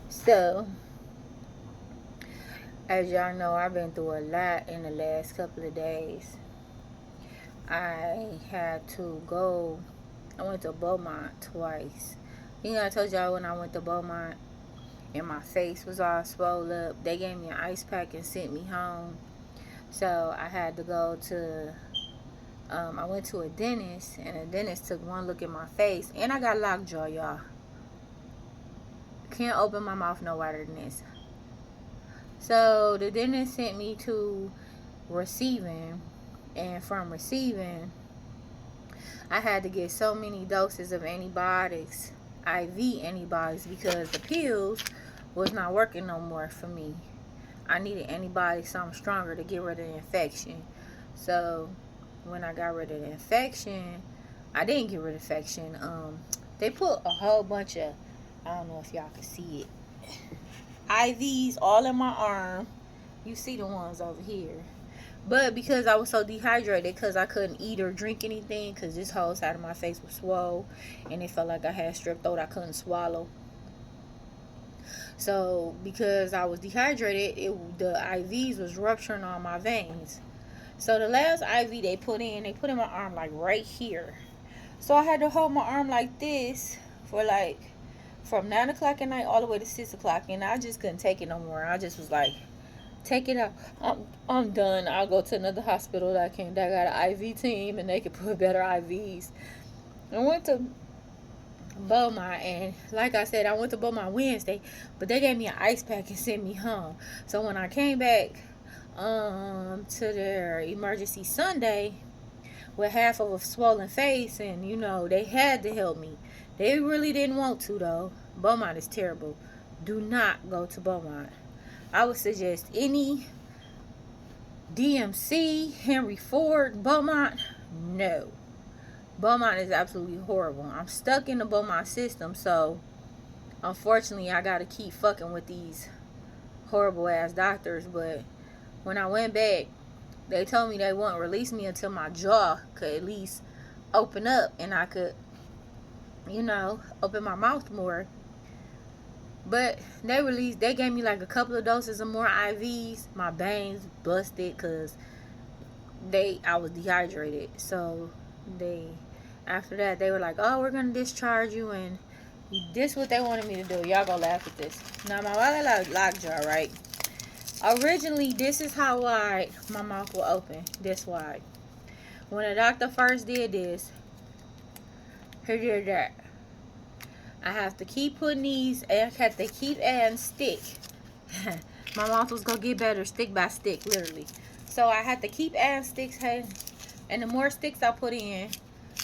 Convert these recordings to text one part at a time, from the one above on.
So, as y'all know, I've been through a lot in the last couple of days. I had to go, I went to Beaumont twice. I told y'all when I went to Beaumont and my face was all swollen up. They gave me an ice pack and sent me home. So I had to go to, I went to a dentist, and the dentist took one look at my face, and I got lockjaw, y'all. Can't open my mouth no wider than this. So the dentist sent me to receiving, and from receiving, I had to get so many doses of antibiotics, IV antibiotics, because the pills was not working no more for me. I needed antibiotics something stronger to get rid of the infection. So when I got rid of the infection, I didn't get rid of the infection. They put a whole bunch of, I don't know if y'all can see it, IVs all in my arm. You see the ones over here. But because I was so dehydrated, because I couldn't eat or drink anything, because this whole side of my face was swole, and it felt like I had strep throat, I couldn't swallow. So because I was dehydrated, the IVs was rupturing all my veins. So the last IV they put in my arm like right here. So I had to hold my arm like this for like from 9 o'clock at night all the way to 6 o'clock, and I just couldn't take it no more. I just was like, take it out. I'm done. I'll go to another hospital that got an IV team and they can put better IVs. I went to Beaumont, and like I said, I went to Beaumont Wednesday, but they gave me an ice pack and sent me home. So when I came back to their emergency Sunday with half of a swollen face, and they had to help me. They really didn't want to though. Beaumont is terrible. Do not go to Beaumont. I would suggest any DMC, Henry Ford, Beaumont. No. Beaumont is absolutely horrible. I'm stuck in the Beaumont system, so unfortunately I gotta keep fucking with these horrible ass doctors. But when I went back, they told me they wouldn't release me until my jaw could at least open up and I could, open my mouth more. But they gave me like a couple of doses of more IVs. My veins busted because I was dehydrated. So they after that they were like, oh, we're gonna discharge you, and this what they wanted me to do. Y'all gonna laugh at this. Now my wallet lockjaw, right? Originally this is how wide my mouth will open. This wide. When the doctor first did this, he did that. I have to keep putting these, I have to keep adding stick. My mouth was gonna get better stick by stick, literally. So I had to keep adding sticks, hey. And the more sticks I put in,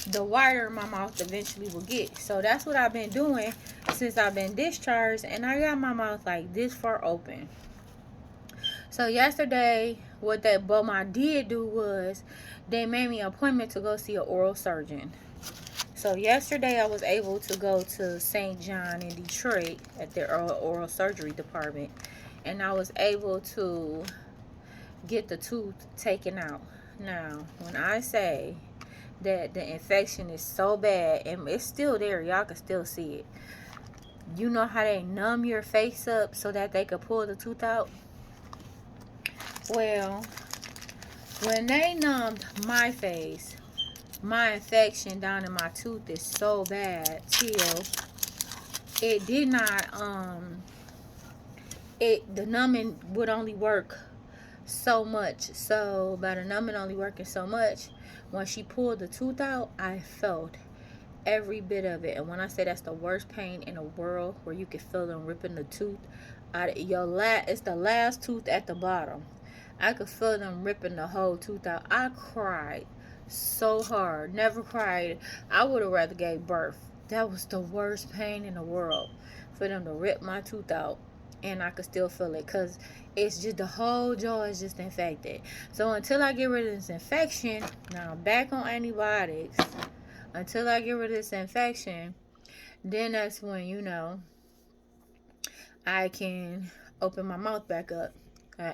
the wider my mouth eventually will get. So that's what I've been doing since I've been discharged, and I got my mouth like this far open. So yesterday, what that Beaumont did do was they made me an appointment to go see an oral surgeon. So yesterday I was able to go to St. John in Detroit at their oral surgery department, and I was able to get the tooth taken out. Now, when I say that the infection is so bad and it's still there, y'all can still see it. You know how they numb your face up so that they could pull the tooth out? Well, when they numbed my face, my infection down in my tooth is so bad till it did not the numbing would only work so much. So by the numbing only working so much, when she pulled the tooth out, I felt every bit of it. And when I say that's the worst pain in the world, where you can feel them ripping the tooth out of it's the last tooth at the bottom. I could feel them ripping the whole tooth out. I cried so hard. Never cried. I would have rather gave birth. That was the worst pain in the world, for them to rip my tooth out, and I could still feel it, because it's just the whole jaw is just infected. So until I get rid of this infection, now I'm back on antibiotics. Until I get rid of this infection, then that's when I can open my mouth back up. I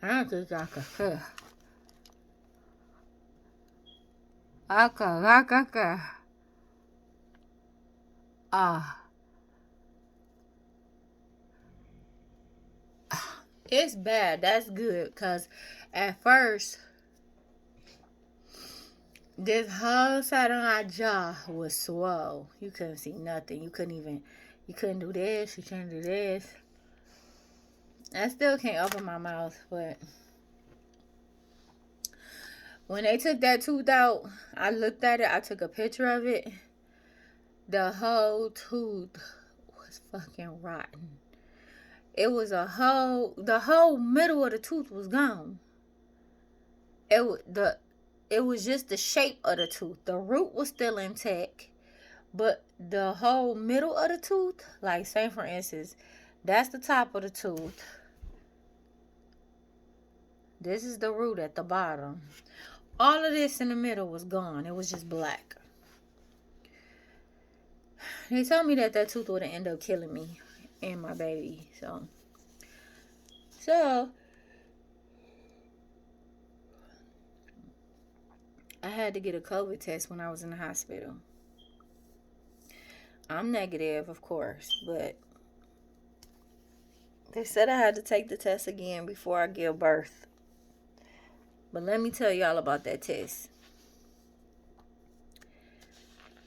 don't think I can. Okay. Ah. It's bad. That's good. Because at first, this whole side of my jaw was swole. You couldn't see nothing. You couldn't do this. You couldn't do this. I still can't open my mouth, but when they took that tooth out, I looked at it. I took a picture of it. The whole tooth was fucking rotten. It was the whole middle of the tooth was gone. It was just the shape of the tooth. The root was still intact, but the whole middle of the tooth, like say for instance, that's the top of the tooth. This is the root at the bottom. All of this in the middle was gone. It was just black. They told me that tooth would end up killing me and my baby. So I had to get a COVID test when I was in the hospital. I'm negative, of course, but they said I had to take the test again before I give birth. But let me tell y'all about that test.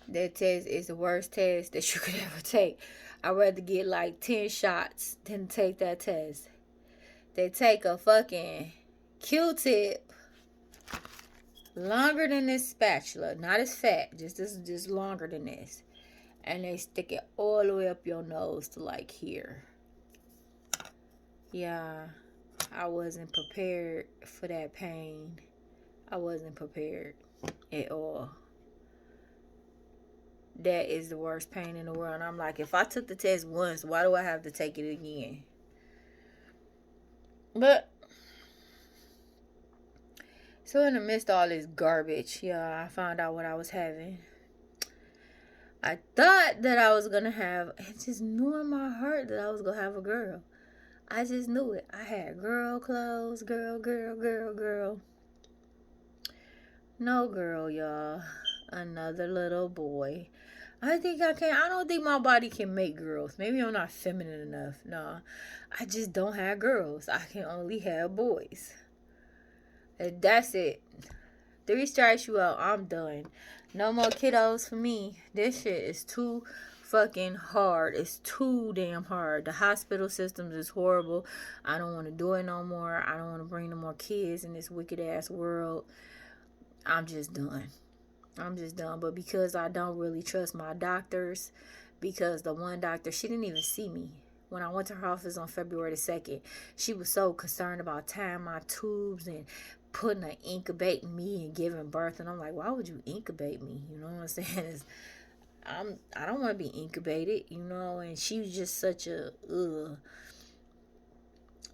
That test is the worst test that you could ever take. I'd rather get like 10 shots than take that test. They take a fucking Q-tip longer than this spatula, not as fat, just longer than this, and they stick it all the way up your nose to like here. Yeah, I wasn't prepared for that pain. I wasn't prepared at all. That is the worst pain in the world. And I'm like, if I took the test once, why do I have to take it again? But so in the midst of all this garbage, yeah, I found out what I was having. I thought that I was gonna have, I just knew in my heart that I was gonna have a girl. I just knew it. I had girl clothes, girl. No girl, y'all. Another little boy. I don't think my body can make girls. Maybe I'm not feminine enough. No, I just don't have girls. I can only have boys. And that's it. 3 strikes you out. I'm done. No more kiddos for me. This shit is too fucking hard. It's too damn hard. The hospital systems is horrible. I don't want to do it no more. I don't want to bring no more kids in this wicked ass world. I'm just done. But because I don't really trust my doctors, because the one doctor, she didn't even see me. When I went to her office on February the 2nd, she was so concerned about tying my tubes and incubating me and giving birth. And I'm like, why would you incubate me? You know what I'm saying? I don't want to be incubated, you know. And she was just such a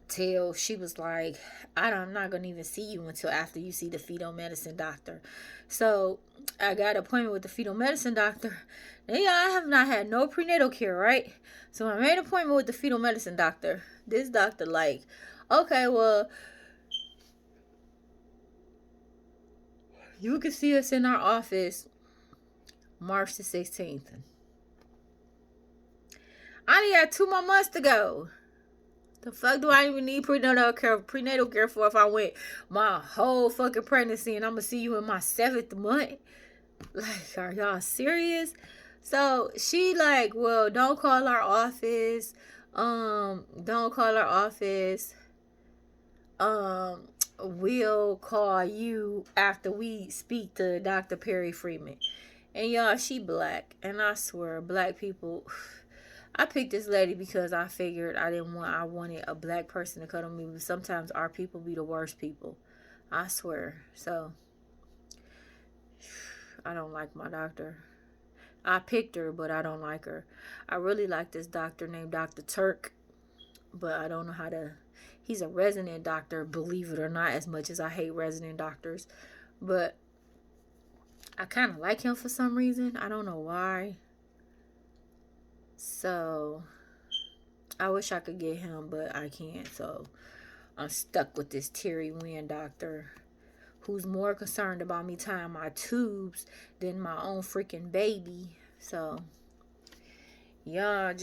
till she was like, I'm not going to even see you until after you see the fetal medicine doctor. So I got an appointment with the fetal medicine doctor. Now, I have not had no prenatal care, right? So I made an appointment with the fetal medicine doctor. This doctor like, okay, well, you can see us in our office March the 16th. I only got 2 more months to go. The fuck do I even need prenatal care for if I went my whole fucking pregnancy and I'm gonna see you in my 7th month? Like, are y'all serious? So she like, well, don't call our office. Don't call our office. We'll call you after we speak to Dr. Perry Freeman. And y'all, she black. And I swear, black people, I picked this lady because I figured I wanted a black person to cut on me. But sometimes our people be the worst people. I swear. So, I don't like my doctor. I picked her, but I don't like her. I really like this doctor named Dr. Turk. But I don't know how to... He's a resident doctor, believe it or not, as much as I hate resident doctors. But I kind of like him for some reason. I don't know why. So, I wish I could get him, but I can't. So, I'm stuck with this Terry Wynn doctor who's more concerned about me tying my tubes than my own freaking baby. So, y'all,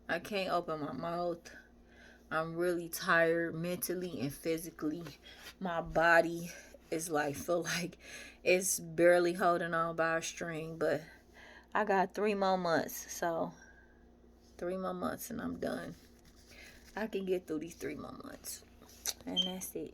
I can't open my mouth. I'm really tired mentally and physically. My body is like, feel like it's barely holding on by a string, but I got 3 more months. So 3 more months and I'm done. I can get through these 3 more months. And that's it.